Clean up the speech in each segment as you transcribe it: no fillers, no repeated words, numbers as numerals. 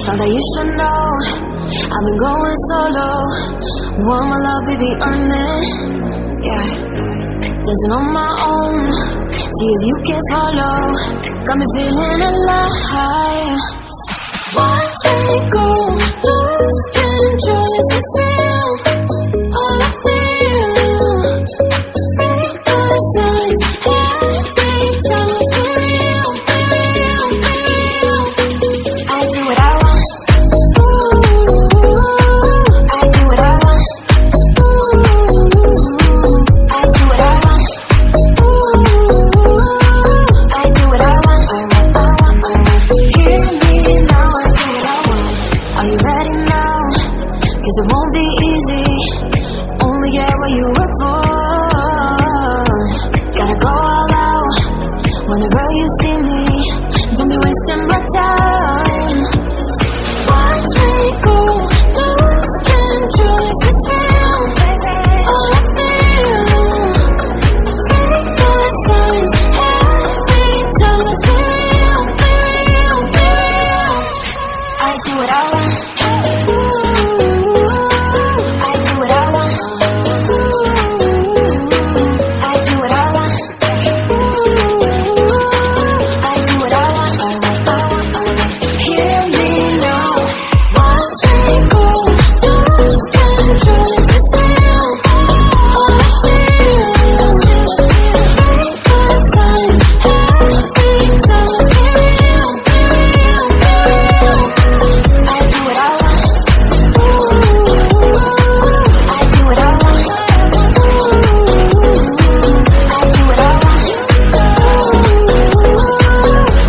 Thought that you should know I've been going solo. Want my love, baby, earn it. Yeah, dancing on my own. See if you can follow. Got me feeling alive. Watch me go, lose control. It's the thrill, all I feel. Break the signs, every time it's for real, for real, for real. I do what I want. Ooh, I do what I want. Ooh, I do what I want. Ooh, I do what I want. Hear me now, I do what I want. Are you ready now? 'Cause it won't be easy. Only get what you work for. Gotta go all out whenever you see me. Don't be wasting my time. Watch me go, lose control. It's the thrill, all I feel. Break the signs, every time it's for real, for real, for real. I do what I want. I do what I want. I do what I want. I do what I want. Hear me now. Watch me go, lose control. It's the thrill, all I feel. Break the signs, every time it's for real, for real, for real. I do what I want. I do what I want. I do what I want.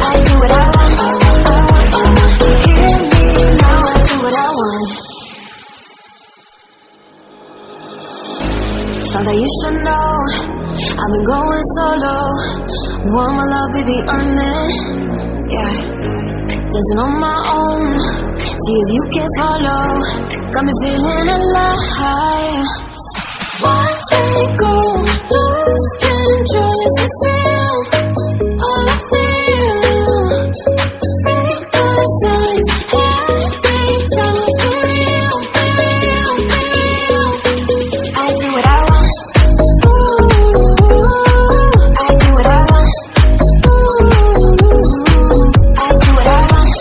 I do what I want. Hear me now, I do what I want. Thought that you should know I've been going solo. Want my love, baby, earn it. Yeah, dancing on my own. See if you can follow. Got me feeling alive. Watch me go, lose control. It's the thrill, all I feel. Break the signs, every time it's for real, for real, for real. I do what I want. I do what I want. I do what I want.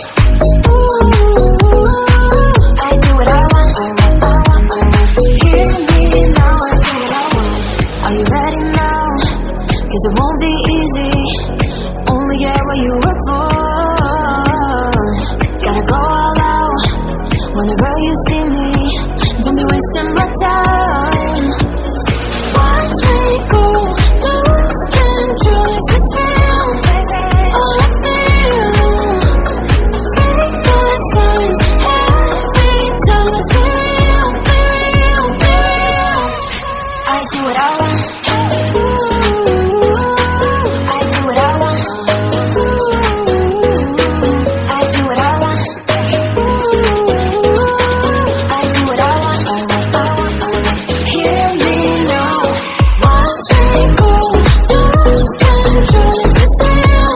I do what I want. Hear me now, I do what I want. Are you ready now? 'Cause it won't be easy. Only get what you work for. Gotta go all out whenever you see me. Don't be wasting my time. Watch me go, lose control. It's the thrill, all I feel. Break the signs, every time it's for real, for real, for real. I do what I want. I do what I want. I do what I want. I do what I want. Hear me now. Watch me go, lose control. It's the thrill,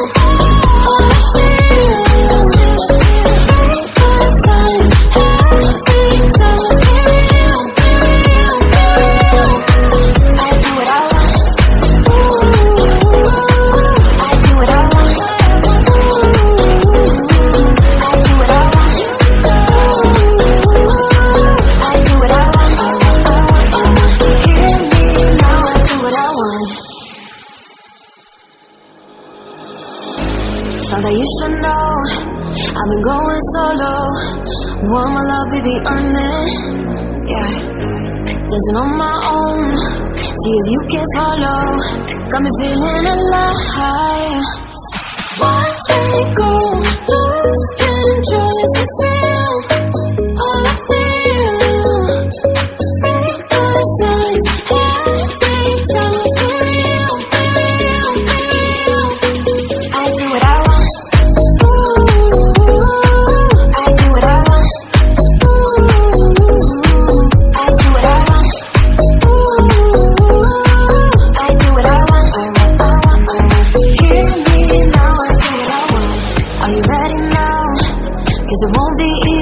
all I feel. Break the signs, every time it's for real, for real, for real. I do what I want. I do what I want. I do what I want. I do what I want. Hear me now, I do what I want. Thought that you should know I've been going solo. Want my love, baby, earn it. Yeah, dancing on my own. See if you can follow. Got me feeling alive. Watch me go, lose control. It's the thrill, all I feel. Break the signs, every time it's for real, for real, for real. I do what I want. I do what I want. I do what I want. I do what I want. Hear me now, I do what I want. Are you ready now? 'Cause it won't be easy.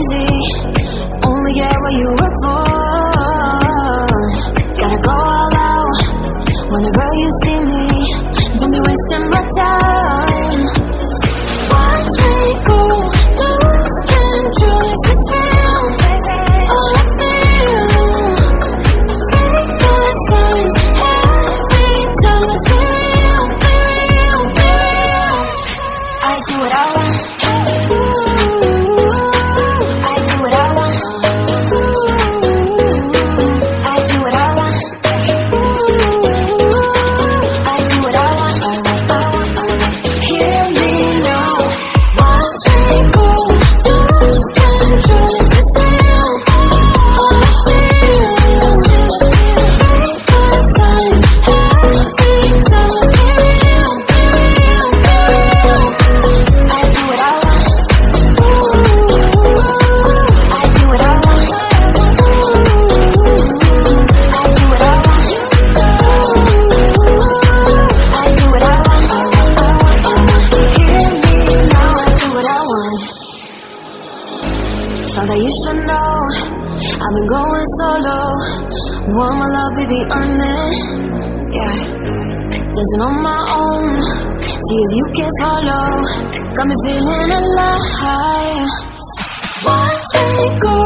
what you work for. Gotta go all out whenever you see me. Don't be wasting my time. Watch me go, lose control. Is this real? All I feel, break the signs every time. Let's be real, be real, be real. I do what I want. I do what I want. I do what I want. I do what I want. Hear me now. Watch me go, lose control. Is this real? All I feel, break the signs every time. Let's be real, be real, be real. I do what I want. I do what I want. I do what I want. I do what I want. Hear me now. I do what I want. Thought that you should know I've been going solo. Want my love, baby, earn it. Yeah, dancing on my own. See if you can follow. Got me feeling alive. Watch me go,